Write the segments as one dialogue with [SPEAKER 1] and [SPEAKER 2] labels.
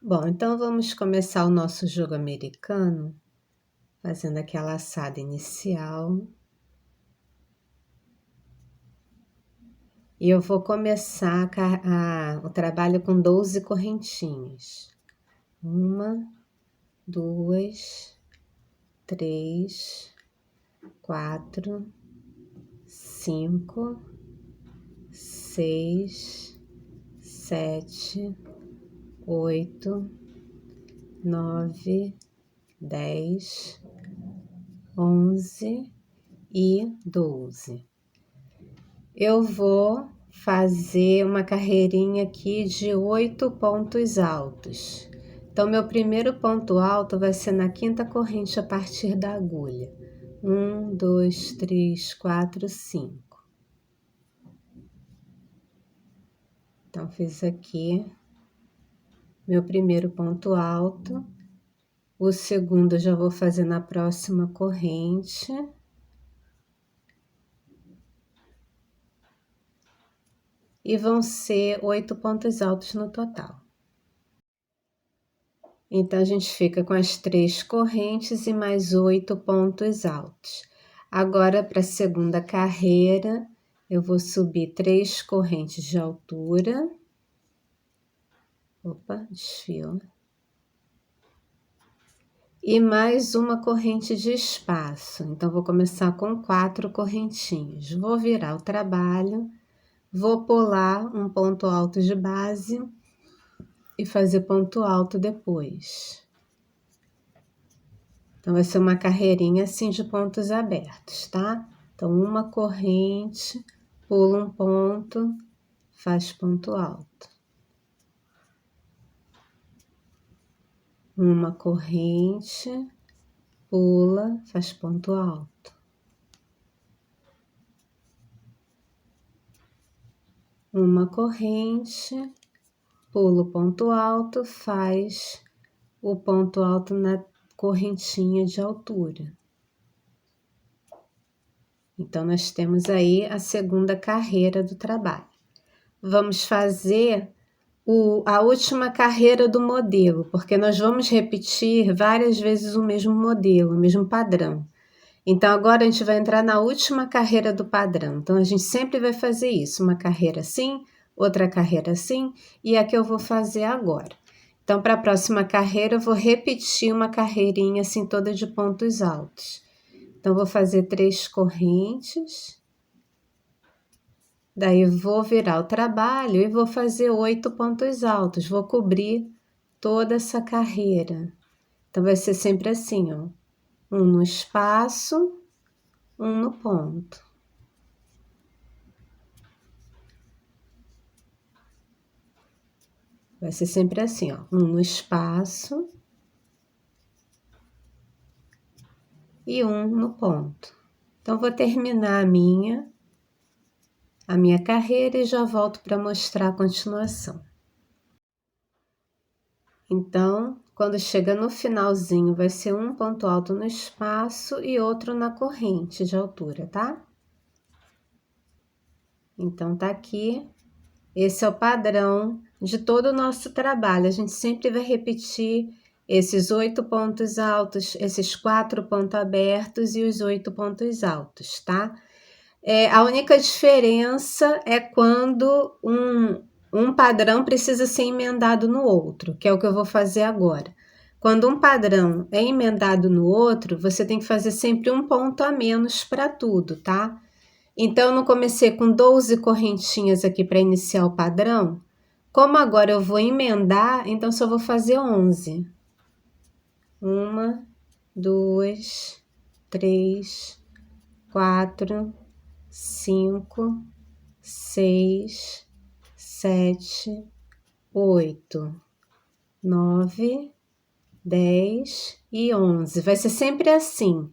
[SPEAKER 1] Bom, então vamos começar o nosso jogo americano, fazendo aquela laçada inicial. E eu vou começar o trabalho com 12 correntinhas. 1, 2, 3, 4, 5, 6, 7, 8, 9, 10, 11 e 12. Eu vou fazer uma carreirinha aqui de 8 pontos altos. Então, meu primeiro ponto alto vai ser na quinta corrente a partir da agulha. 1, 2, 3, 4, 5. Então, fiz aqui meu primeiro ponto alto. O segundo eu já vou fazer na próxima corrente. E vão ser 8 pontos altos no total. Então, a gente fica com as 3 correntes e mais 8 pontos altos. Agora, para a segunda carreira, eu vou subir 3 correntes de altura. Opa, desfio. E mais uma corrente de espaço. Então, vou começar com 4 correntinhas. Vou virar o trabalho, vou pular um ponto alto de base e fazer ponto alto depois. Então, vai ser uma carreirinha assim de pontos abertos, tá? Então, uma corrente, pula um ponto, faz ponto alto. Uma corrente, pula, faz ponto alto. Uma corrente, pula o ponto alto, faz o ponto alto na correntinha de altura. Então, nós temos aí a segunda carreira do trabalho. Vamos fazer a última carreira do modelo, porque nós vamos repetir várias vezes o mesmo modelo, o mesmo padrão. Então, agora a gente vai entrar na última carreira do padrão. Então, a gente sempre vai fazer isso, uma carreira assim, outra carreira assim, e a que eu vou fazer agora. Então, para a próxima carreira, eu vou repetir uma carreirinha assim, toda de pontos altos. Então, vou fazer 3 correntes. Daí, vou virar o trabalho e vou fazer 8 pontos altos. Vou cobrir toda essa carreira. Então, vai ser sempre assim, ó. Um no espaço, um no ponto. Vai ser sempre assim, ó. Um no espaço e um no ponto. Então, vou terminar a minha carreira e já volto para mostrar a continuação. Então, quando chega no finalzinho, vai ser um ponto alto no espaço e outro na corrente de altura, tá? Então, tá aqui. Esse é o padrão de todo o nosso trabalho. A gente sempre vai repetir esses 8 pontos altos, esses 4 pontos abertos e os 8 pontos altos, tá? A única diferença é quando um padrão precisa ser emendado no outro, que é o que eu vou fazer agora. Quando um padrão é emendado no outro, você tem que fazer sempre um ponto a menos para tudo, tá? Então, eu não comecei com 12 correntinhas aqui para iniciar o padrão. Como agora eu vou emendar, então só vou fazer 11. 1, 2, 3, 4, 5, 6, 7, 8, 9, 10 e 11. Vai ser sempre assim.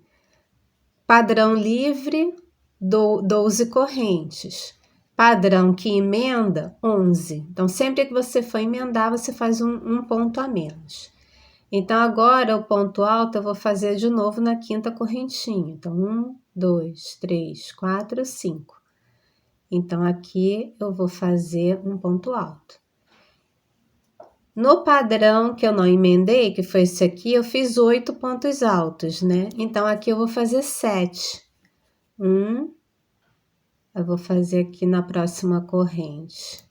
[SPEAKER 1] Padrão livre, 12 correntes. Padrão que emenda, 11. Então, sempre que você for emendar, você faz um ponto a menos. Então, agora o ponto alto eu vou fazer de novo na quinta correntinha. Então, 1, 2, 3, 4, 5. Então, aqui eu vou fazer um ponto alto. No padrão que eu não emendei, que foi esse aqui, eu fiz 8 pontos altos, né? Então, aqui eu vou fazer 7. Eu vou fazer aqui na próxima corrente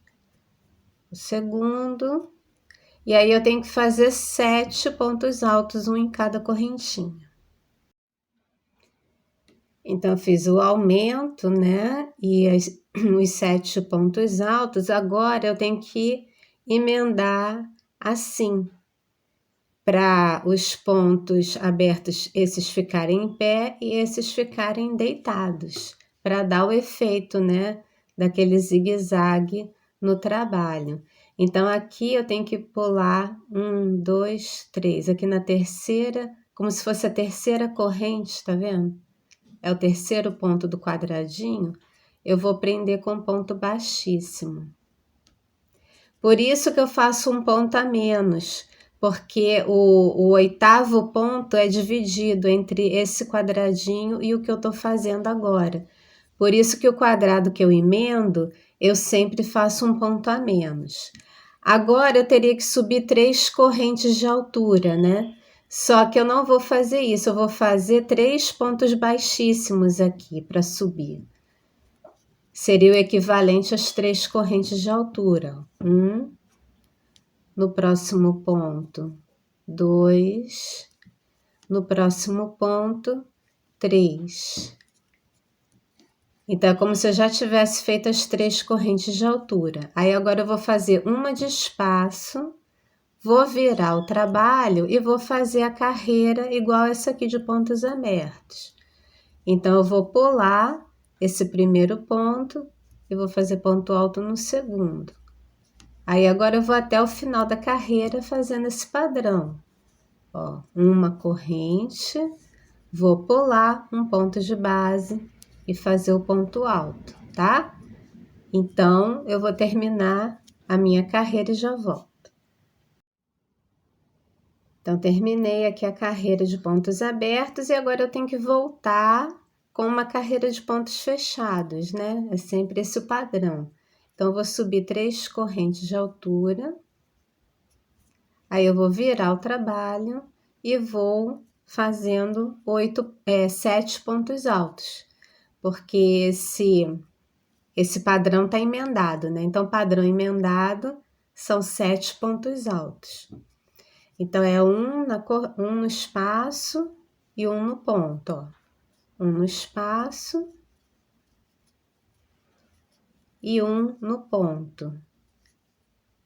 [SPEAKER 1] o segundo, e aí eu tenho que fazer 7 pontos altos, um em cada correntinha. Então, eu fiz o aumento, né? E os 7 pontos altos. Agora, eu tenho que emendar assim, para os pontos abertos, esses ficarem em pé e esses ficarem deitados, para dar o efeito, né? Daquele zigue-zague no trabalho. Então, aqui eu tenho que pular 1, 2, 3. Aqui na terceira, como se fosse a terceira corrente, tá vendo? É o terceiro ponto do quadradinho, eu vou prender com ponto baixíssimo. Por isso que eu faço um ponto a menos, porque o oitavo ponto é dividido entre esse quadradinho e o que eu tô fazendo agora. Por isso que o quadrado que eu emendo, eu sempre faço um ponto a menos. Agora eu teria que subir 3 correntes de altura, né? Só que eu não vou fazer isso, eu vou fazer 3 pontos baixíssimos aqui para subir. Seria o equivalente às 3 correntes de altura. No próximo ponto, 2. No próximo ponto, 3. Então, é como se eu já tivesse feito as 3 correntes de altura. Aí, agora eu vou fazer uma de espaço, vou virar o trabalho e vou fazer a carreira igual essa aqui de pontos abertos. Então, eu vou pular esse primeiro ponto e vou fazer ponto alto no segundo. Aí, agora eu vou até o final da carreira fazendo esse padrão. Ó, uma corrente, vou pular um ponto de base e fazer o ponto alto, tá? Então, eu vou terminar a minha carreira e já volto. Então, terminei aqui a carreira de pontos abertos e agora eu tenho que voltar com uma carreira de pontos fechados, né? É sempre esse o padrão. Então, eu vou subir 3 correntes de altura, aí eu vou virar o trabalho e vou fazendo 7 pontos altos, porque esse padrão tá emendado, né? Então, padrão emendado são 7 pontos altos. Então, é um no espaço e um no ponto, ó. Um no espaço e um no ponto.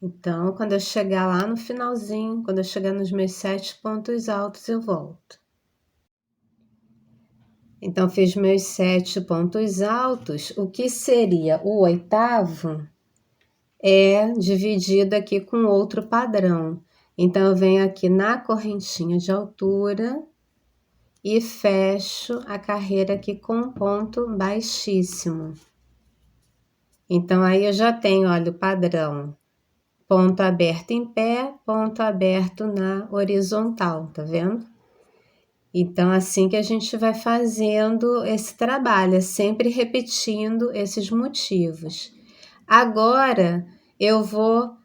[SPEAKER 1] Então, quando eu chegar lá no finalzinho, quando eu chegar nos meus 7 pontos altos, eu volto. Então, fiz meus 7 pontos altos. O que seria o oitavo é dividido aqui com outro padrão. Então, eu venho aqui na correntinha de altura e fecho a carreira aqui com um ponto baixíssimo. Então, aí eu já tenho, olha, o padrão. Ponto aberto em pé, ponto aberto na horizontal, tá vendo? Então, assim que a gente vai fazendo esse trabalho, é sempre repetindo esses motivos. Agora, eu vou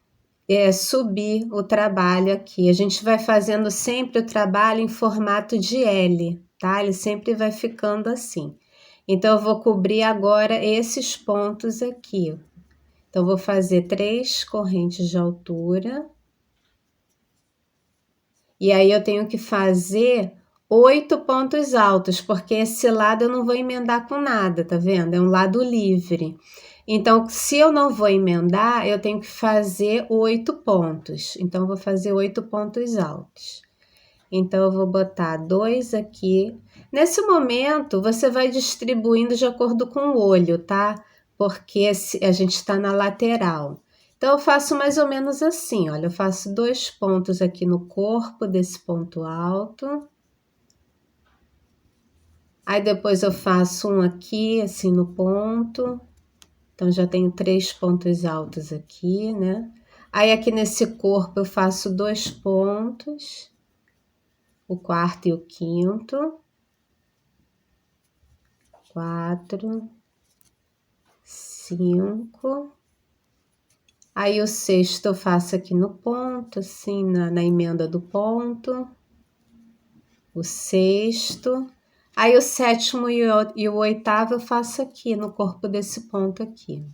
[SPEAKER 1] subir o trabalho aqui. A gente vai fazendo sempre o trabalho em formato de L, tá? Ele sempre vai ficando assim. Então, eu vou cobrir agora esses pontos aqui. Então, vou fazer 3 correntes de altura. E aí, eu tenho que fazer 8 pontos altos, porque esse lado eu não vou emendar com nada, tá vendo? É um lado livre. Então, se eu não vou emendar, eu tenho que fazer 8 pontos. Então, eu vou fazer 8 pontos altos. Então, eu vou botar 2 aqui. Nesse momento, você vai distribuindo de acordo com o olho, tá? Porque a gente está na lateral. Então, eu faço mais ou menos assim, olha. Eu faço 2 pontos aqui no corpo desse ponto alto. Aí, depois eu faço um aqui, assim, no ponto. Então, já tenho 3 pontos altos aqui, né? Aí, aqui nesse corpo, eu faço 2 pontos, o quarto e o quinto. 4, 5, Aí o sexto eu faço aqui no ponto, assim, na emenda do ponto. O sexto. Aí o sétimo e o oitavo eu faço aqui, no corpo desse ponto aqui.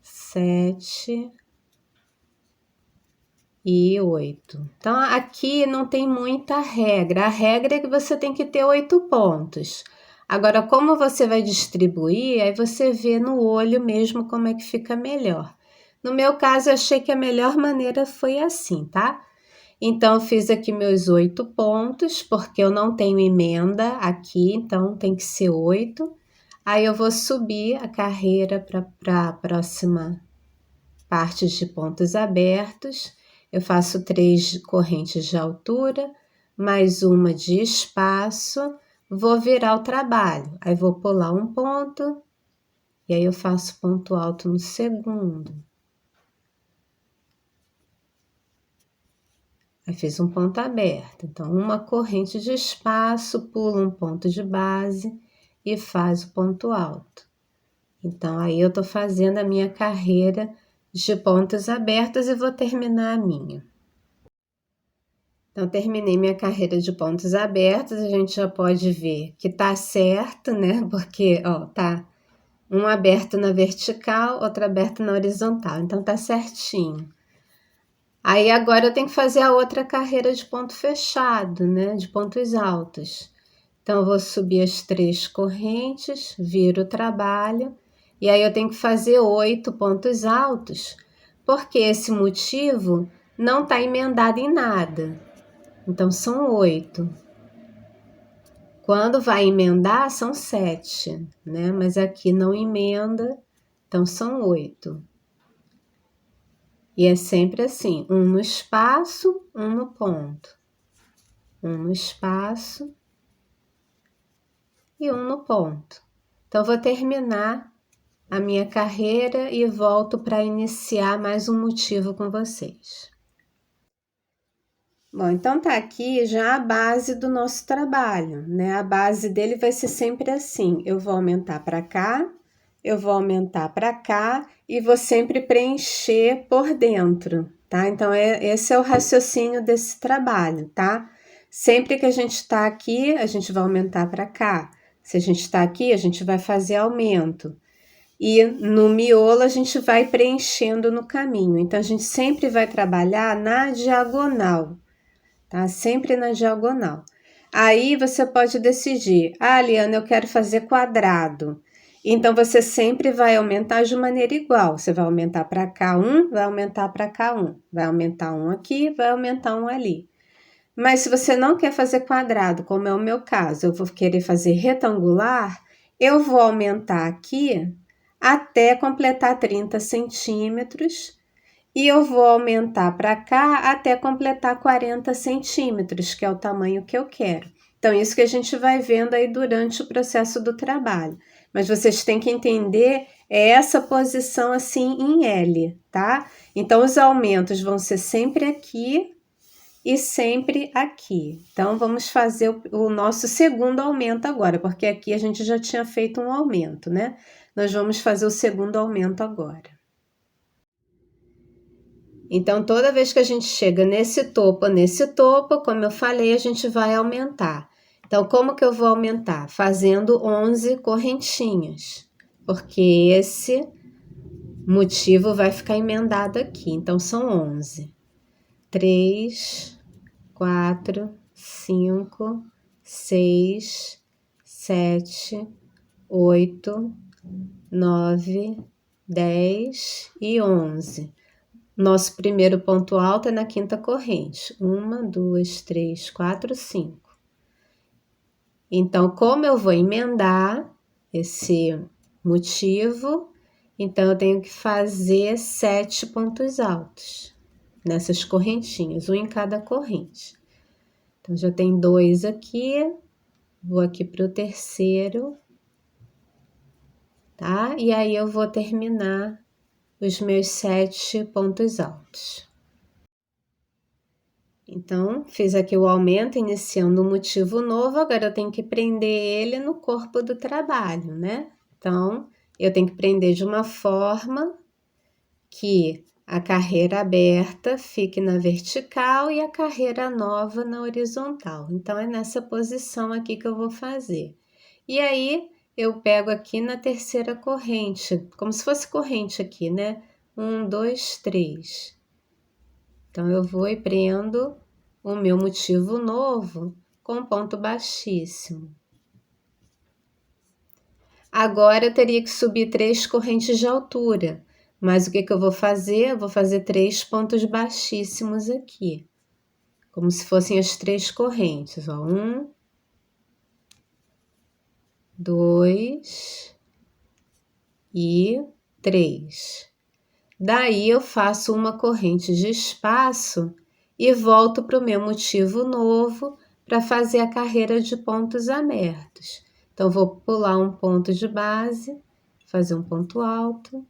[SPEAKER 1] 7 e 8. Então, aqui não tem muita regra. A regra é que você tem que ter 8 pontos. Agora, como você vai distribuir, aí você vê no olho mesmo como é que fica melhor. No meu caso, eu achei que a melhor maneira foi assim, tá? Então, eu fiz aqui meus 8 pontos, porque eu não tenho emenda aqui, então tem que ser 8. Aí eu vou subir a carreira para a próxima parte de pontos abertos. Eu faço 3 correntes de altura, mais uma de espaço, vou virar o trabalho. Aí vou pular um ponto, e aí eu faço ponto alto no segundo. Aí fiz um ponto aberto, então uma corrente de espaço, pula um ponto de base e faz o ponto alto. Então, aí eu tô fazendo a minha carreira de pontos abertos e vou terminar a minha. Então, terminei minha carreira de pontos abertos, a gente já pode ver que tá certo, né? Porque, ó, tá um aberto na vertical, outro aberto na horizontal, então tá certinho. Aí agora eu tenho que fazer a outra carreira de ponto fechado, né? De pontos altos. Então, eu vou subir as 3 correntes, viro o trabalho, e aí eu tenho que fazer 8 pontos altos, porque esse motivo não está emendado em nada. Então, são 8. Quando vai emendar, são 7, né? Mas aqui não emenda, então são 8. E é sempre assim, um no espaço, um no ponto. Um no espaço e um no ponto. Então, vou terminar a minha carreira e volto para iniciar mais um motivo com vocês. Bom, então tá aqui já a base do nosso trabalho, né? A base dele vai ser sempre assim, eu vou aumentar para cá, eu vou aumentar para cá e vou sempre preencher por dentro, tá? Então, esse é o raciocínio desse trabalho, tá? Sempre que a gente está aqui, a gente vai aumentar para cá. Se a gente está aqui, a gente vai fazer aumento. E no miolo a gente vai preenchendo no caminho. Então, a gente sempre vai trabalhar na diagonal, tá? Sempre na diagonal. Aí você pode decidir, Liana, eu quero fazer quadrado. Então, você sempre vai aumentar de maneira igual. Você vai aumentar para cá um, vai aumentar para cá um. Vai aumentar um aqui, vai aumentar um ali. Mas se você não quer fazer quadrado, como é o meu caso, eu vou querer fazer retangular, eu vou aumentar aqui até completar 30 centímetros e eu vou aumentar para cá até completar 40 centímetros, que é o tamanho que eu quero. Então, isso que a gente vai vendo aí durante o processo do trabalho. Mas vocês têm que entender essa posição assim em L, tá? Então, os aumentos vão ser sempre aqui e sempre aqui. Então, vamos fazer o nosso segundo aumento agora, porque aqui a gente já tinha feito um aumento, né? Nós vamos fazer o segundo aumento agora. Então, toda vez que a gente chega nesse topo, como eu falei, a gente vai aumentar. Então, como que eu vou aumentar? Fazendo 11 correntinhas, porque esse motivo vai ficar emendado aqui. Então, são 11. 3, 4, 5, 6, 7, 8, 9, 10 e 11. Nosso primeiro ponto alto é na quinta corrente. 1, 2, 3, 4, 5. Então, como eu vou emendar esse motivo, então eu tenho que fazer 7 pontos altos nessas correntinhas, um em cada corrente. Então, já tem 2 aqui, vou aqui para o terceiro, tá? E aí eu vou terminar os meus 7 pontos altos. Então, fiz aqui o aumento, iniciando um motivo novo, agora eu tenho que prender ele no corpo do trabalho, né? Então, eu tenho que prender de uma forma que a carreira aberta fique na vertical e a carreira nova na horizontal. Então, é nessa posição aqui que eu vou fazer. E aí, eu pego aqui na terceira corrente, como se fosse corrente aqui, né? 1, 2, 3. Então, eu vou e prendo o meu motivo novo com ponto baixíssimo. Agora, eu teria que subir 3 correntes de altura. Mas o que eu vou fazer? Eu vou fazer 3 pontos baixíssimos aqui. Como se fossem as 3 correntes, ó. 1, 2 e 3. Daí eu faço uma corrente de espaço e volto para o meu motivo novo para fazer a carreira de pontos abertos. Então, vou pular um ponto de base, fazer um ponto alto.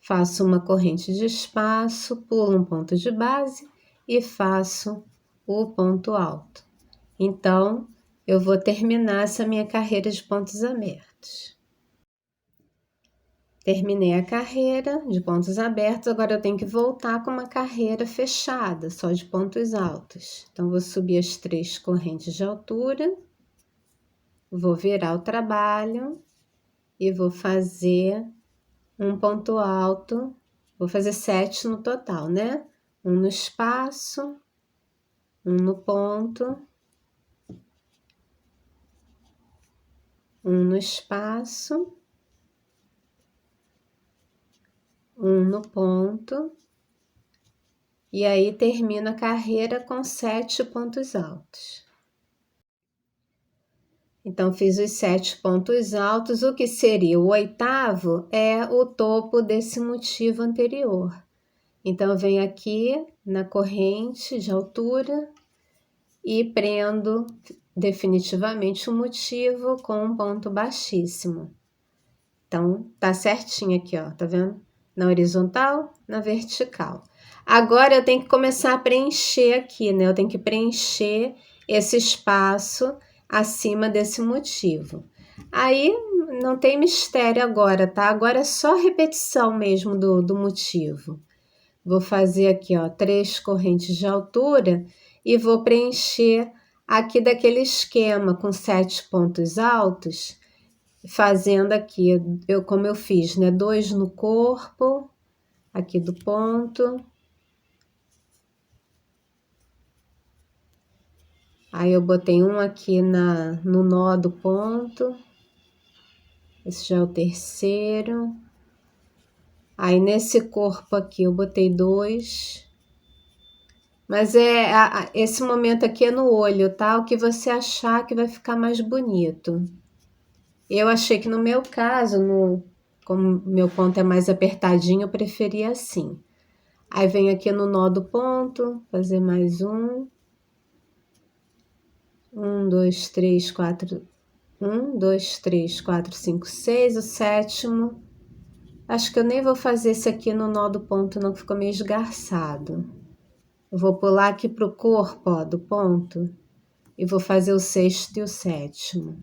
[SPEAKER 1] Faço uma corrente de espaço, pulo um ponto de base e faço o ponto alto. Então, eu vou terminar essa minha carreira de pontos abertos. Terminei a carreira de pontos abertos, agora eu tenho que voltar com uma carreira fechada, só de pontos altos. Então, vou subir as 3 correntes de altura, vou virar o trabalho e vou fazer um ponto alto, vou fazer 7 no total, né? Um no espaço, um no ponto, um no espaço, um no ponto, e aí termino a carreira com 7 pontos altos. Então, fiz os 7 pontos altos, o que seria o 8º é o topo desse motivo anterior. Então, eu venho aqui na corrente de altura e prendo definitivamente o motivo com um ponto baixíssimo. Então, tá certinho aqui, ó, tá vendo? Na horizontal, na vertical. Agora, eu tenho que começar a preencher aqui, né? Eu tenho que preencher esse espaço acima desse motivo. Aí, não tem mistério agora, tá? Agora é só repetição mesmo do motivo. Vou fazer aqui, ó, 3 correntes de altura e vou preencher aqui daquele esquema com 7 pontos altos, fazendo aqui, como eu fiz, né? 2 no corpo, aqui do ponto. Aí eu botei um aqui no nó do ponto. Esse já é o terceiro. Aí nesse corpo aqui eu botei 2. Mas esse momento aqui é no olho, tá? O que você achar que vai ficar mais bonito. Eu achei que no meu caso, como meu ponto é mais apertadinho, eu preferia assim. Aí venho aqui no nó do ponto, fazer mais um. 1, 2, 3, 4. 1, 2, 3, 4, 5, 6. O 7º. Acho que eu nem vou fazer esse aqui no nó do ponto, não, que ficou meio esgarçado. Eu vou pular aqui pro corpo, ó, do ponto. E vou fazer o 6º e o 7º.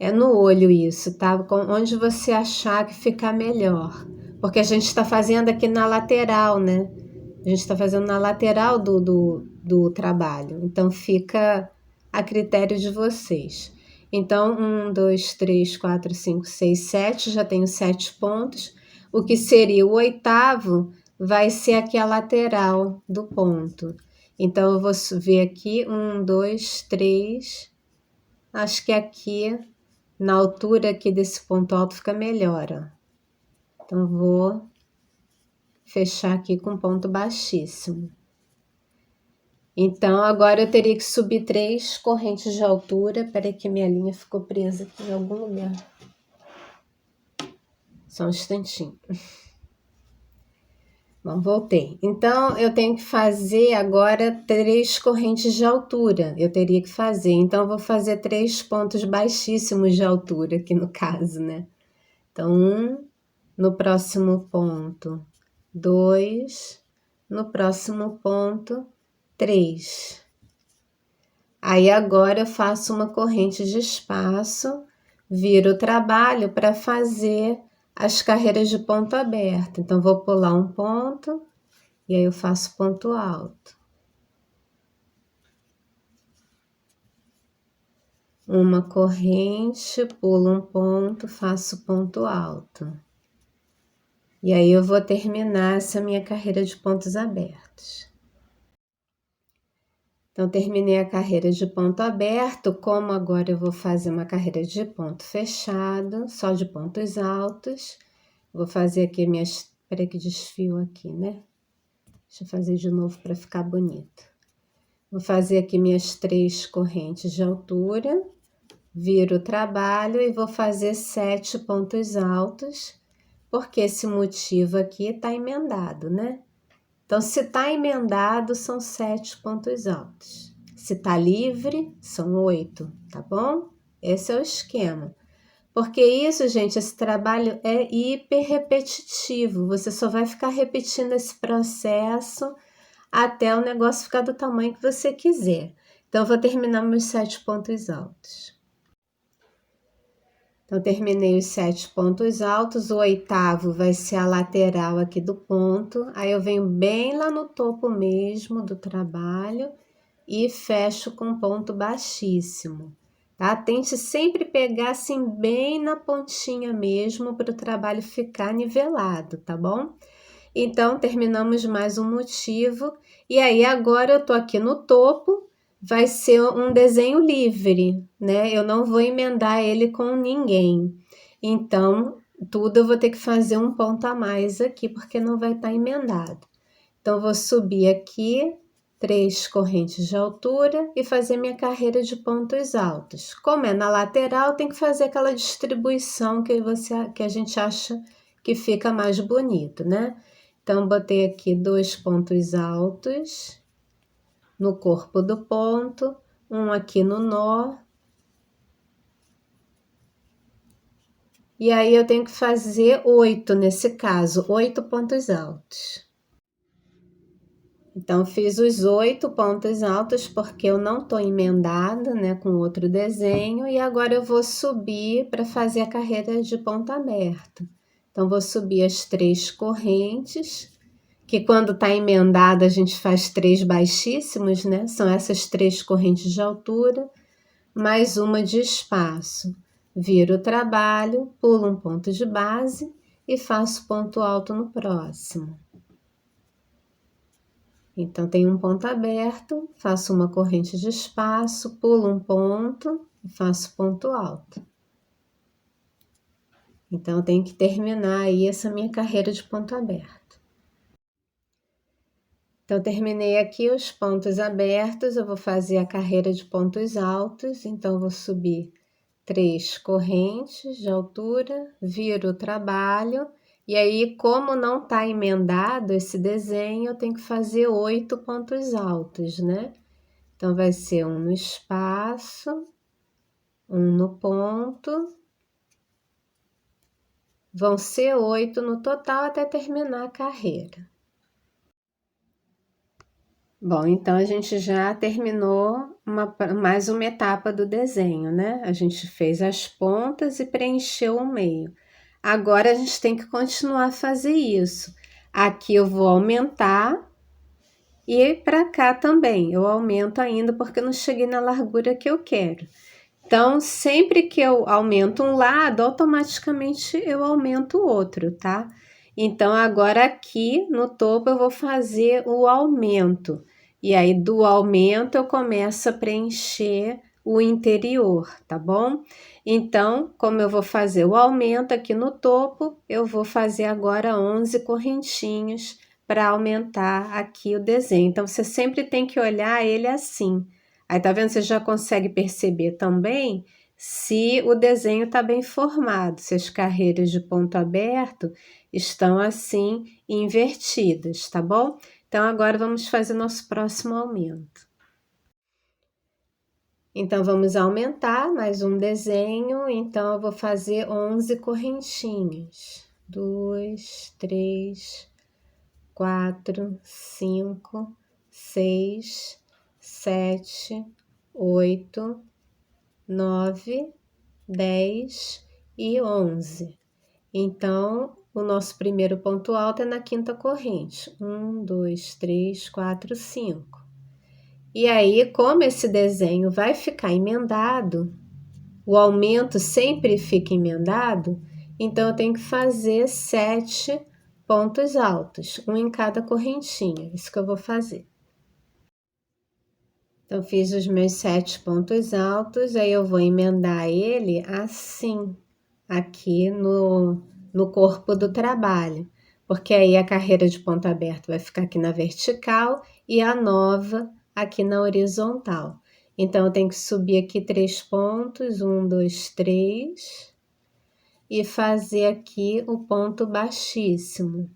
[SPEAKER 1] É no olho isso, tá? Onde você achar que ficar melhor. Porque a gente está fazendo aqui na lateral, né? A gente está fazendo na lateral do trabalho. Então, fica a critério de vocês. Então, 1, 2, 3, 4, 5, 6, 7. Já tenho 7 pontos. O que seria o 8º vai ser aqui a lateral do ponto. Então, eu vou ver aqui. 1, 2, 3. Acho que aqui, na altura aqui desse ponto alto, fica melhor, ó. Então, vou fechar aqui com ponto baixíssimo. Então, agora eu teria que subir 3 correntes de altura. Peraí que minha linha ficou presa aqui em algum lugar. Só um instantinho. Bom, voltei. Então, eu tenho que fazer agora 3 correntes de altura. Eu teria que fazer. Então, eu vou fazer 3 pontos baixíssimos de altura aqui no caso, né? Então, 1 no próximo ponto, 2 no próximo ponto, 3. Aí agora eu faço uma corrente de espaço, viro o trabalho para fazer as carreiras de ponto aberto. Então, vou pular um ponto e aí eu faço ponto alto. Uma corrente, pulo um ponto, faço ponto alto. E aí eu vou terminar essa minha carreira de pontos abertos. Então, terminei a carreira de ponto aberto, como agora eu vou fazer uma carreira de ponto fechado, só de pontos altos, vou fazer aqui minhas... Peraí que desfio aqui, né? Deixa eu fazer de novo para ficar bonito. Vou fazer aqui minhas 3 correntes de altura, viro o trabalho e vou fazer 7 pontos altos, porque esse motivo aqui está emendado, né? Então, se está emendado, são 7 pontos altos. Se está livre, são 8, tá bom? Esse é o esquema. Porque isso, gente, esse trabalho é hiper repetitivo. Você só vai ficar repetindo esse processo até o negócio ficar do tamanho que você quiser. Então, eu vou terminar meus 7 pontos altos. Então, terminei os 7 pontos altos, o 8º vai ser a lateral aqui do ponto, aí eu venho bem lá no topo mesmo do trabalho e fecho com ponto baixíssimo, tá? Tente sempre pegar assim bem na pontinha mesmo para o trabalho ficar nivelado, tá bom? Então, terminamos mais um motivo, e aí agora eu tô aqui no topo, vai ser um desenho livre, né? Eu não vou emendar ele com ninguém. Então, tudo eu vou ter que fazer um ponto a mais aqui, porque não vai estar emendado. Então, vou subir aqui 3 correntes de altura e fazer minha carreira de pontos altos. Como é na lateral, tem que fazer aquela distribuição que a gente acha que fica mais bonito, né? Então, botei aqui 2 pontos altos no corpo do ponto, um aqui no nó. E aí, eu tenho que fazer 8 nesse caso, 8 pontos altos. Então, fiz os 8 pontos altos porque eu não tô emendada, né, com outro desenho. E agora eu vou subir para fazer a carreira de ponto aberto. Então, vou subir as 3 correntes, que quando tá emendada a gente faz 3 baixíssimos, né? São essas 3 correntes de altura, mais uma de espaço. Viro o trabalho, pulo um ponto de base e faço ponto alto no próximo. Então, tem um ponto aberto, faço uma corrente de espaço, pulo um ponto e faço ponto alto. Então, eu tenho que terminar aí essa minha carreira de ponto aberto. Então, terminei aqui os pontos abertos, eu vou fazer a carreira de pontos altos, então eu vou subir 3 correntes de altura, viro o trabalho, e aí, como não está emendado esse desenho, eu tenho que fazer 8 pontos altos, né? Então, vai ser um no espaço, um no ponto, vão ser 8 no total até terminar a carreira. Bom, então a gente já terminou mais uma etapa do desenho, né? A gente fez as pontas e preencheu o meio. Agora a gente tem que continuar a fazer isso. Aqui eu vou aumentar e para cá também eu aumento ainda porque eu não cheguei na largura que eu quero. Então, sempre que eu aumento um lado, automaticamente eu aumento o outro, tá? Então, agora aqui no topo eu vou fazer o aumento. E aí, do aumento, eu começo a preencher o interior, tá bom? Então, como eu vou fazer o aumento aqui no topo, eu vou fazer agora 11 correntinhos para aumentar aqui o desenho. Então, você sempre tem que olhar ele assim. Aí, tá vendo? Você já consegue perceber também se o desenho está bem formado, se as carreiras de ponto aberto estão assim invertidas, tá bom? Então, agora vamos fazer nosso próximo aumento. Então, vamos aumentar mais um desenho. Então, eu vou fazer 11 correntinhas. 2, 3, 4, 5, 6, 7, 8, 9, 10 e 11. Então, o nosso primeiro ponto alto é na quinta corrente. 1, 2, 3, 4, 5. E aí, como esse desenho vai ficar emendado, o aumento sempre fica emendado, então eu tenho que fazer 7 pontos altos, um em cada correntinha. Isso que eu vou fazer. Então, fiz os meus 7 pontos altos, aí eu vou emendar ele assim, aqui no corpo do trabalho, porque aí a carreira de ponto aberto vai ficar aqui na vertical e a nova aqui na horizontal. Então, eu tenho que subir aqui 3 pontos, 1, 2, 3, e fazer aqui o ponto baixíssimo.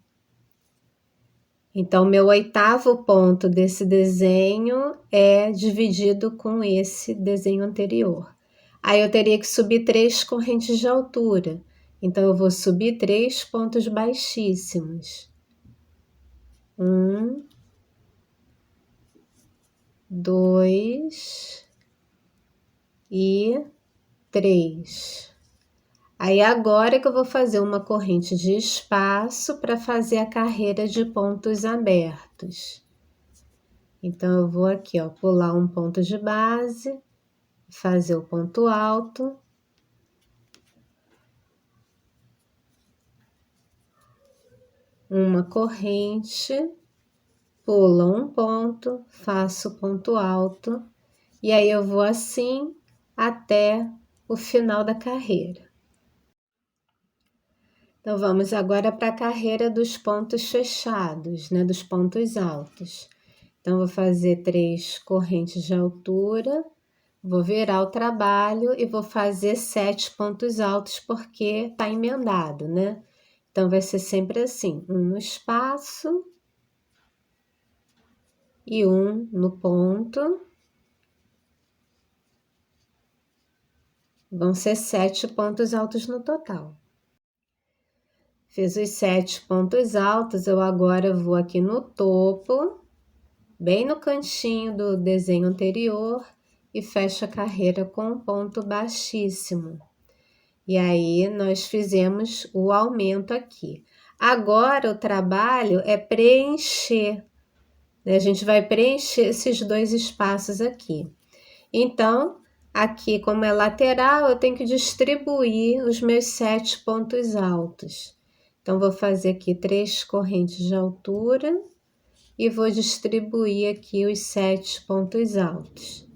[SPEAKER 1] Então, meu 8º ponto desse desenho é dividido com esse desenho anterior. Aí eu teria que subir 3 correntes de altura. Então, eu vou subir 3 pontos baixíssimos. 1, 2 e 3. Aí agora que eu vou fazer uma corrente de espaço para fazer a carreira de pontos abertos. Então, eu vou aqui, ó, pular um ponto de base, fazer o ponto alto. Uma corrente, pulo um ponto, faço o ponto alto, e aí eu vou assim até o final da carreira. Então, vamos agora para a carreira dos pontos fechados, né, dos pontos altos. Então, vou fazer 3 correntes de altura, vou virar o trabalho e vou fazer 7 pontos altos, porque está emendado, né? Então, vai ser sempre assim, um no espaço e um no ponto. Vão ser 7 pontos altos no total. Fiz os 7 pontos altos, eu agora vou aqui no topo, bem no cantinho do desenho anterior, e fecho a carreira com um ponto baixíssimo. E aí, nós fizemos o aumento aqui. Agora, o trabalho é preencher, né? A gente vai preencher esses 2 espaços aqui. Então, aqui, como é lateral, eu tenho que distribuir os meus 7 pontos altos. Então, vou fazer aqui 3 correntes de altura e vou distribuir aqui os 7 pontos altos.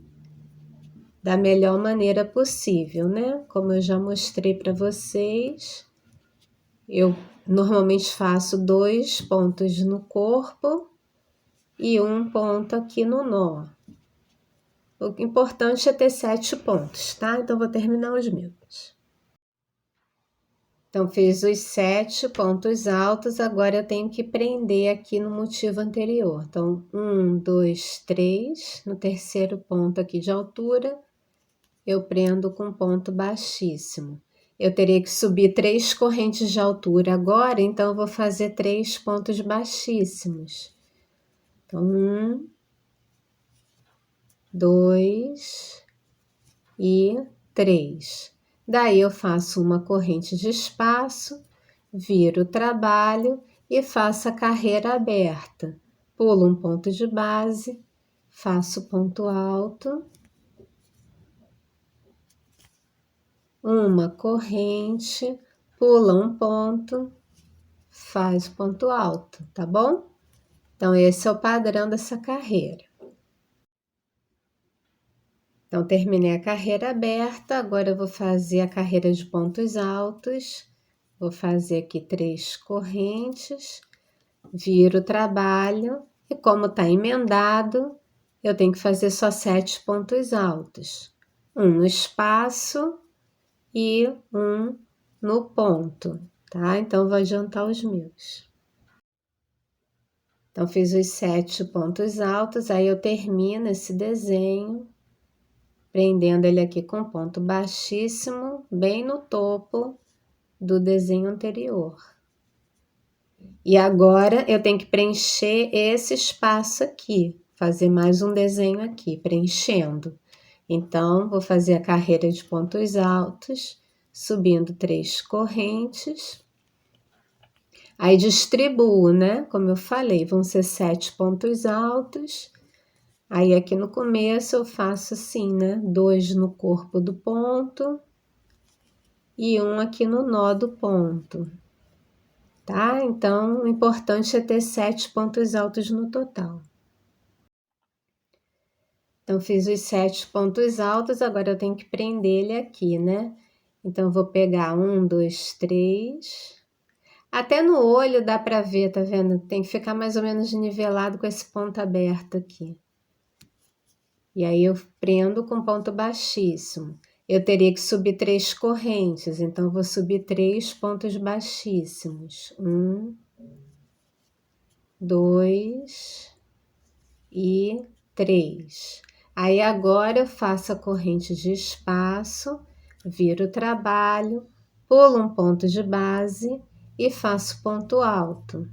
[SPEAKER 1] Da melhor maneira possível, né? Como eu já mostrei para vocês, eu normalmente faço 2 pontos no corpo e um ponto aqui no nó. O importante é ter 7 pontos, tá? Então, vou terminar os meus. Então, fiz os 7 pontos altos, agora eu tenho que prender aqui no motivo anterior. Então, 1, 2, 3, no terceiro ponto aqui de altura, eu prendo com ponto baixíssimo. Eu teria que subir 3 correntes de altura agora, então eu vou fazer 3 pontos baixíssimos. Então, 1, 2 e 3. Daí eu faço uma corrente de espaço, viro o trabalho e faço a carreira aberta. Pulo um ponto de base, faço ponto alto, uma corrente, pula um ponto, faz ponto alto, tá bom? Então, esse é o padrão dessa carreira. Então, terminei a carreira aberta, agora eu vou fazer a carreira de pontos altos. Vou fazer aqui 3 correntes, viro o trabalho, e como tá emendado, eu tenho que fazer só 7 pontos altos. Um no espaço e um no ponto, tá? Então, vou adiantar os meus. Então, fiz os 7 pontos altos, aí eu termino esse desenho, prendendo ele aqui com ponto baixíssimo, bem no topo do desenho anterior. E agora eu tenho que preencher esse espaço aqui, fazer mais um desenho aqui, preenchendo. Então, vou fazer a carreira de pontos altos, subindo 3 correntes. Aí distribuo, né? Como eu falei, vão ser 7 pontos altos. Aí aqui no começo eu faço assim, né? 2 no corpo do ponto e 1 aqui no nó do ponto, tá? Então, o importante é ter 7 pontos altos no total. Então, fiz os 7 pontos altos, agora eu tenho que prender ele aqui, né? Então, eu vou pegar 1, 2, 3. Até no olho dá pra ver, tá vendo? Tem que ficar mais ou menos nivelado com esse ponto aberto aqui. E aí eu prendo com ponto baixíssimo. Eu teria que subir 3 correntes, então eu vou subir 3 pontos baixíssimos. 1, 2 e 3. Aí agora eu faço a corrente de espaço, viro o trabalho, pulo um ponto de base e faço ponto alto.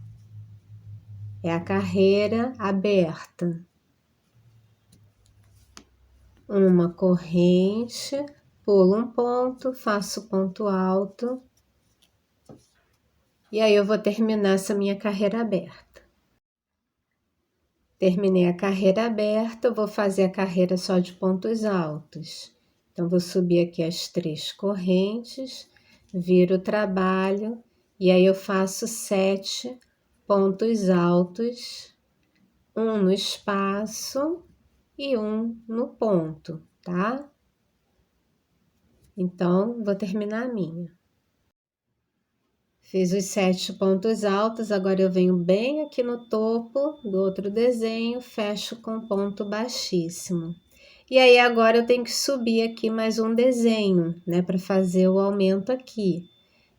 [SPEAKER 1] É a carreira aberta. Uma corrente, pulo um ponto, faço ponto alto. E aí eu vou terminar essa minha carreira aberta. Terminei a carreira aberta, eu vou fazer a carreira só de pontos altos. Então, vou subir aqui as 3 correntes, viro o trabalho, e aí eu faço 7 pontos altos, 1 no espaço e 1 no ponto, tá? Então, vou terminar a minha. Fiz os 7 pontos altos, agora eu venho bem aqui no topo do outro desenho, fecho com ponto baixíssimo. E aí agora eu tenho que subir aqui mais um desenho, né, para fazer o aumento aqui.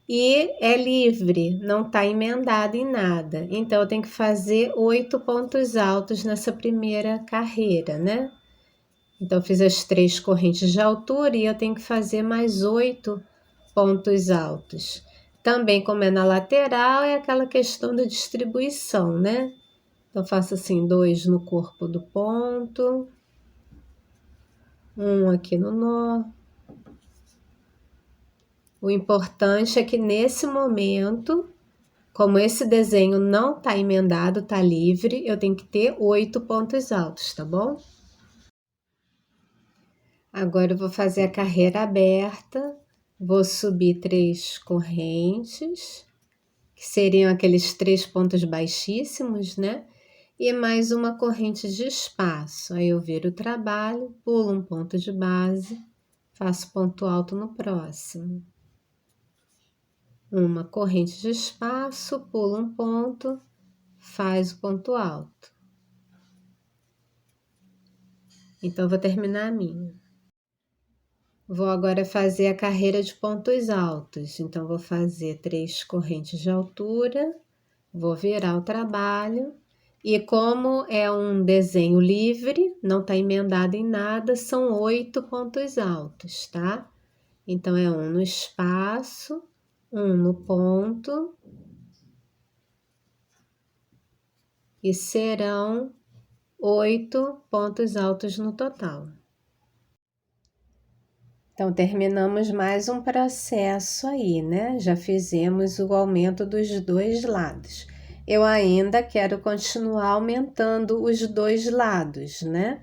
[SPEAKER 1] E é livre, não tá emendado em nada. Então eu tenho que fazer 8 pontos altos nessa primeira carreira, né? Então eu fiz as 3 correntes de altura e eu tenho que fazer mais 8 pontos altos. Também, como é na lateral, é aquela questão da distribuição, né? Então, faço assim, 2 no corpo do ponto, 1 aqui no nó. O importante é que nesse momento, como esse desenho não tá emendado, tá livre, eu tenho que ter 8 pontos altos, tá bom? Agora eu vou fazer a carreira aberta, vou subir 3 correntes, que seriam aqueles 3 pontos baixíssimos, né? E mais uma corrente de espaço. Aí eu viro o trabalho, pulo um ponto de base, faço ponto alto no próximo. Uma corrente de espaço, pulo um ponto, faz o ponto alto. Então, vou terminar a minha. Vou agora fazer a carreira de pontos altos. Então, vou fazer 3 correntes de altura, vou virar o trabalho. E como é um desenho livre, não está emendado em nada, são 8 pontos altos, tá? Então, é 1 no espaço, 1 no ponto, e serão 8 pontos altos no total. Então, terminamos mais um processo aí, né? Já fizemos o aumento dos 2 lados. Eu ainda quero continuar aumentando os 2 lados, né?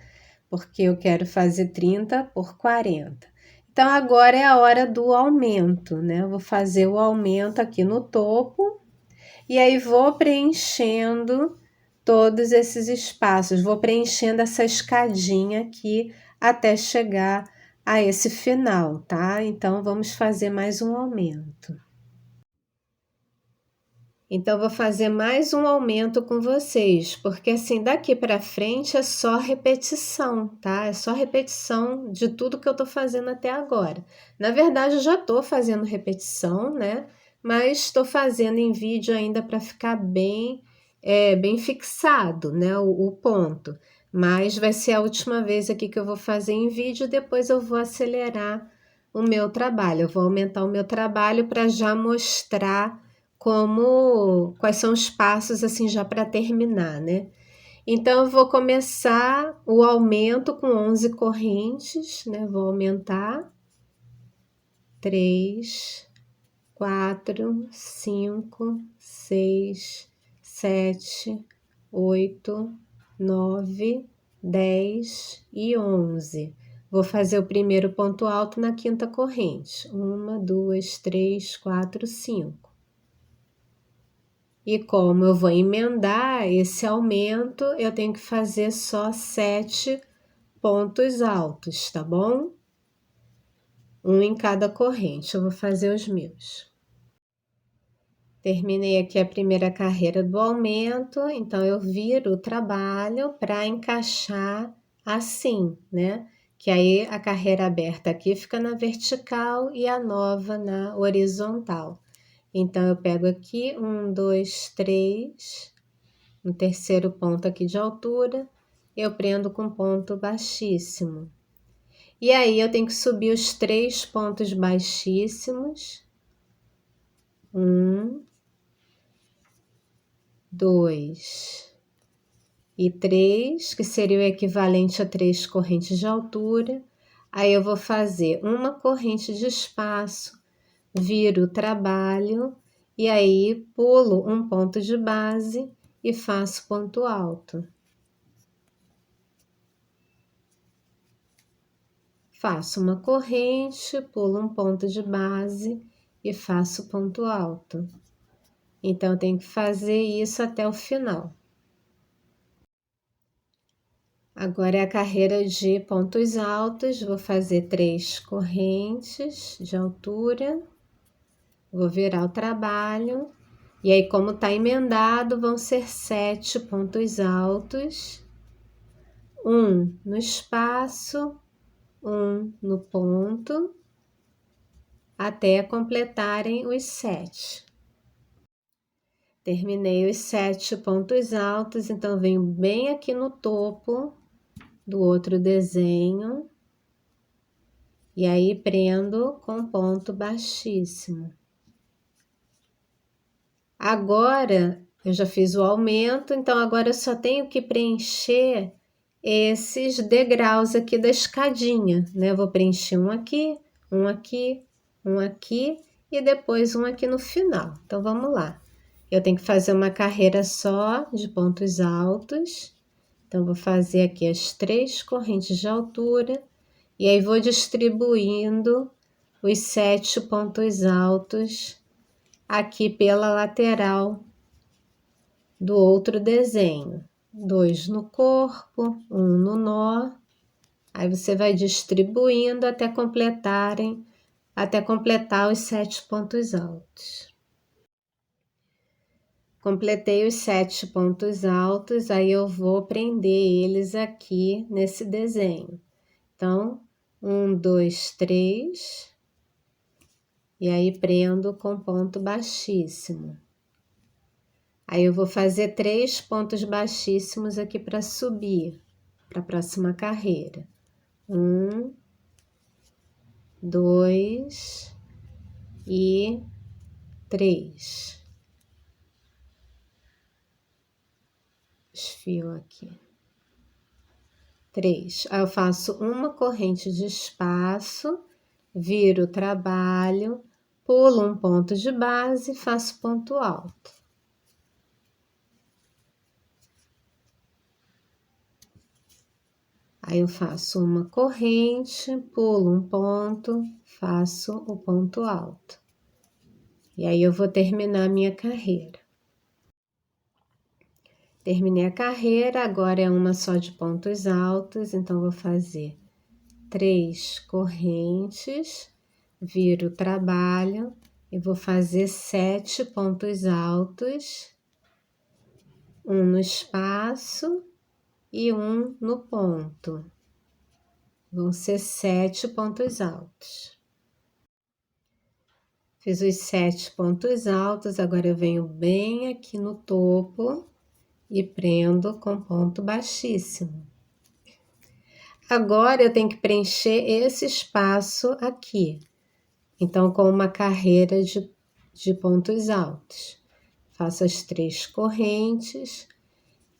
[SPEAKER 1] Porque eu quero fazer 30 por 40. Então, agora é a hora do aumento, né? Eu vou fazer o aumento aqui no topo e aí vou preenchendo todos esses espaços, vou preenchendo essa escadinha aqui até chegar a esse final, tá? Então, vamos fazer mais um aumento. Então, vou fazer mais um aumento com vocês, porque assim, daqui para frente é só repetição, tá? É só repetição de tudo que eu tô fazendo até agora. Na verdade, eu já tô fazendo repetição, né? Mas estou fazendo em vídeo ainda para ficar bem fixado, né? O ponto. Mas vai ser a última vez aqui que eu vou fazer em vídeo, depois eu vou acelerar o meu trabalho. Eu vou aumentar o meu trabalho para já mostrar quais são os passos assim já para terminar, né? Então, eu vou começar o aumento com 11 correntes, né? Vou aumentar 3, 4, 5, 6, 7, 8, 9, 10 e 11. Vou fazer o primeiro ponto alto na quinta corrente. 1, 2, 3, 4, 5. E como eu vou emendar esse aumento, eu tenho que fazer só 7 pontos altos, tá bom? Um em cada corrente. Eu vou fazer os meus. Terminei aqui a primeira carreira do aumento, então eu viro o trabalho para encaixar assim, né? Que aí a carreira aberta aqui fica na vertical e a nova na horizontal. Então, eu pego aqui 1, 2, 3, no terceiro ponto aqui de altura, eu prendo com ponto baixíssimo. E aí, eu tenho que subir os 3 pontos baixíssimos. 1, 2 e 3, que seria o equivalente a 3 correntes de altura. Aí, eu vou fazer uma corrente de espaço, viro o trabalho e aí pulo um ponto de base e faço ponto alto. Faço uma corrente, pulo um ponto de base e faço ponto alto. Então, eu tenho que fazer isso até o final. Agora é a carreira de pontos altos, vou fazer 3 correntes de altura, vou virar o trabalho, e aí como tá emendado, vão ser 7 pontos altos, 1 no espaço, 1 no ponto, até completarem os 7. Terminei os 7 pontos altos, então venho bem aqui no topo do outro desenho, e aí prendo com ponto baixíssimo. Agora, eu já fiz o aumento, então agora eu só tenho que preencher esses degraus aqui da escadinha, né? Eu vou preencher um aqui, um aqui, um aqui e depois um aqui no final. Então, vamos lá. Eu tenho que fazer uma carreira só de pontos altos. Então, vou fazer aqui as 3 correntes de altura e aí vou distribuindo os 7 pontos altos aqui pela lateral do outro desenho. 2 no corpo, 1 no nó. Aí você vai distribuindo até completar os 7 pontos altos. Completei os 7 pontos altos, aí eu vou prender eles aqui nesse desenho. Então, 1, 2, 3, e aí prendo com ponto baixíssimo. Aí eu vou fazer 3 pontos baixíssimos aqui para subir para a próxima carreira. 1, 2 e 3. Desfio aqui. 3. Aí eu faço uma corrente de espaço, viro o trabalho, pulo um ponto de base e faço ponto alto. Aí eu faço uma corrente, pulo um ponto, faço o ponto alto. E aí eu vou terminar a minha carreira. Terminei a carreira, agora é uma só de pontos altos, então vou fazer 3 correntes, viro o trabalho e vou fazer 7 pontos altos, 1 no espaço e 1 no ponto. Vão ser 7 pontos altos. Fiz os 7 pontos altos, agora eu venho bem aqui no topo e prendo com ponto baixíssimo. Agora eu tenho que preencher esse espaço aqui. Então, com uma carreira de pontos altos. Faço as 3 correntes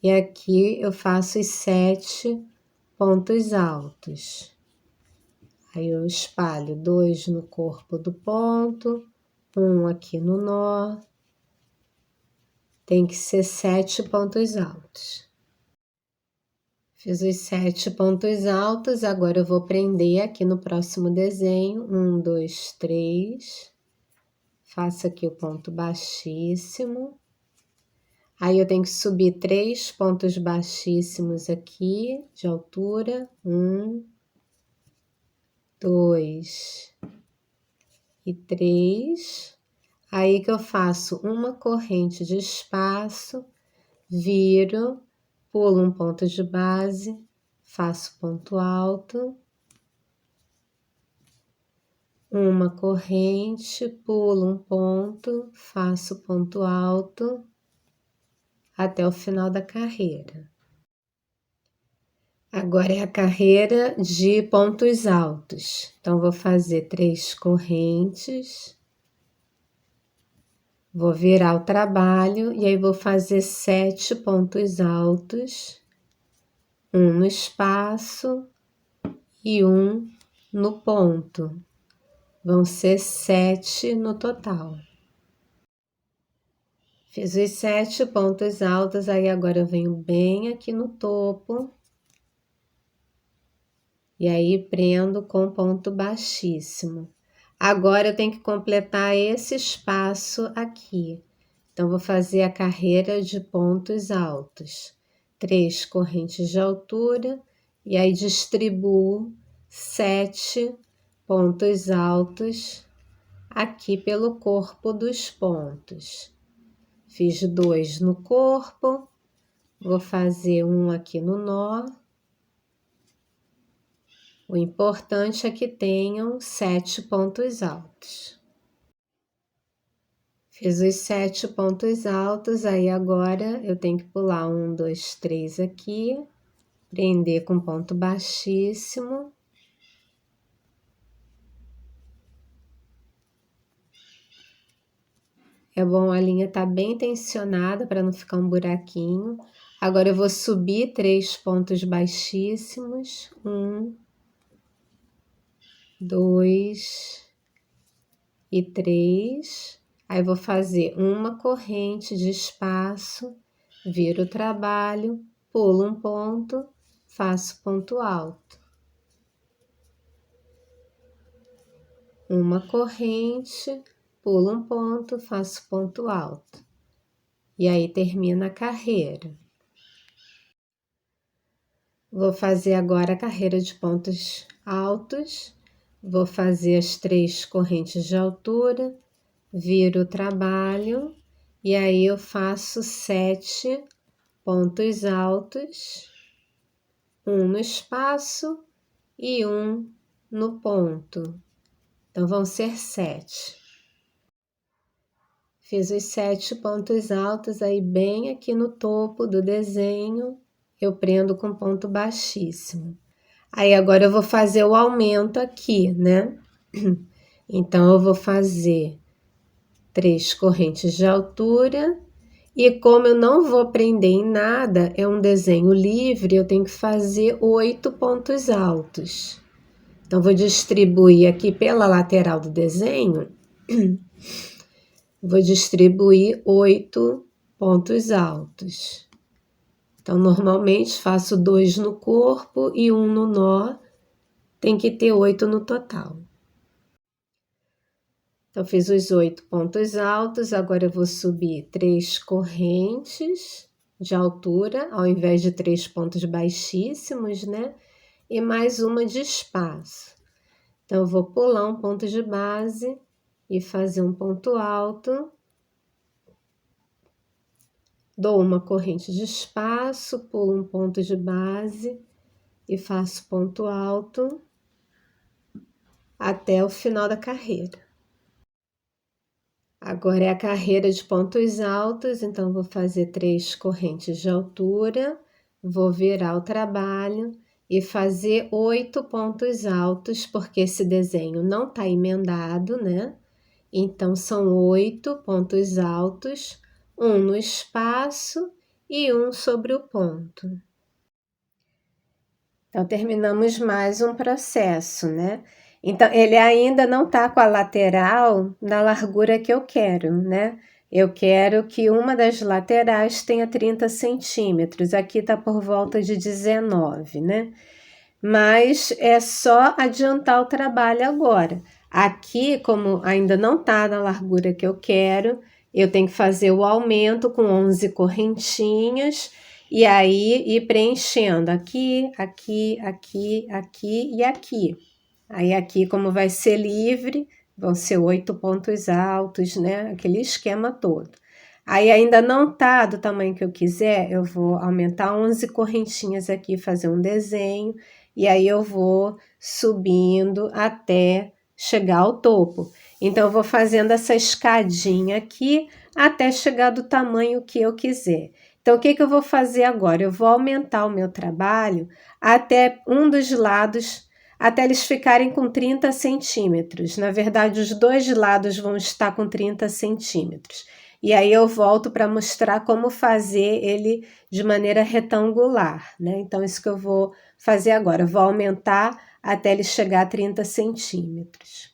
[SPEAKER 1] E aqui eu faço os 7 pontos altos. Aí eu espalho 2 no corpo do ponto, 1 aqui no nó. Tem que ser 7 pontos altos. Fiz os 7 pontos altos, agora eu vou prender aqui no próximo desenho. 1, 2, 3. Faço aqui o ponto baixíssimo. Aí eu tenho que subir 3 pontos baixíssimos aqui, de altura. 1, 2 e 3. Aí que eu faço uma corrente de espaço, viro, pulo um ponto de base, faço ponto alto, uma corrente, pulo um ponto, faço ponto alto, até o final da carreira. Agora é a carreira de pontos altos. Então, vou fazer 3 correntes, vou virar o trabalho e aí vou fazer 7 pontos altos, um no espaço e um no ponto. Vão ser 7 no total. Fiz os 7 pontos altos, aí agora eu venho bem aqui no topo. E aí prendo com ponto baixíssimo. Agora eu tenho que completar esse espaço aqui. Então, vou fazer a carreira de pontos altos. 3 correntes de altura e aí distribuo 7 pontos altos aqui pelo corpo dos pontos. Fiz 2 no corpo, vou fazer um aqui no nó. O importante é que tenham 7 pontos altos. Fiz os 7 pontos altos, aí agora eu tenho que pular 1, 2, 3 aqui, prender com ponto baixíssimo. É bom a linha estar bem tensionada para não ficar um buraquinho. Agora eu vou subir 3 pontos baixíssimos. 1, 2 e 3. Aí vou fazer uma corrente de espaço, viro o trabalho, pulo um ponto, faço ponto alto. Uma corrente, pulo um ponto, faço ponto alto. E aí termina a carreira. Vou fazer agora a carreira de pontos altos. Vou fazer as 3 correntes de altura, viro o trabalho e aí eu faço 7 pontos altos, um no espaço e um no ponto. Então, vão ser 7. Fiz os 7 pontos altos aí bem aqui no topo do desenho, eu prendo com ponto baixíssimo. Aí agora eu vou fazer o aumento aqui, né? Então, eu vou fazer 3 correntes de altura e como eu não vou prender em nada, é um desenho livre, eu tenho que fazer 8 pontos altos. Então, vou distribuir aqui pela lateral do desenho, vou distribuir 8 pontos altos. Então, normalmente faço 2 no corpo e 1 no nó, tem que ter 8 no total. Então, fiz os 8 pontos altos, agora eu vou subir 3 correntes de altura, ao invés de 3 pontos baixíssimos, né? E mais uma de espaço. Então, eu vou pular um ponto de base e fazer um ponto alto. Dou uma corrente de espaço, pulo um ponto de base e faço ponto alto até o final da carreira. Agora é a carreira de pontos altos, então vou fazer 3 correntes de altura, vou virar o trabalho e fazer 8 pontos altos, porque esse desenho não está emendado, né? Então, são 8 pontos altos, um no espaço e 1 sobre o ponto. Então, terminamos mais um processo, né? Então, ele ainda não está com a lateral na largura que eu quero, né? Eu quero que uma das laterais tenha 30 centímetros. Aqui está por volta de 19, né? Mas é só adiantar o trabalho agora. Aqui, como ainda não está na largura que eu quero, eu tenho que fazer o aumento com 11 correntinhas e aí ir preenchendo aqui, aqui, aqui, aqui e aqui. Aí aqui, como vai ser livre, vão ser 8 pontos altos, né? Aquele esquema todo. Aí ainda não tá do tamanho que eu quiser, eu vou aumentar 11 correntinhas aqui, fazer um desenho, e aí eu vou subindo até chegar ao topo. Então, eu vou fazendo essa escadinha aqui até chegar do tamanho que eu quiser. Então, o que eu vou fazer agora? Eu vou aumentar o meu trabalho até um dos lados, até eles ficarem com 30 centímetros. Na verdade, os dois lados vão estar com 30 centímetros. E aí eu volto para mostrar como fazer ele de maneira retangular, né? Então, isso que eu vou fazer agora. Eu vou aumentar até ele chegar a 30 centímetros.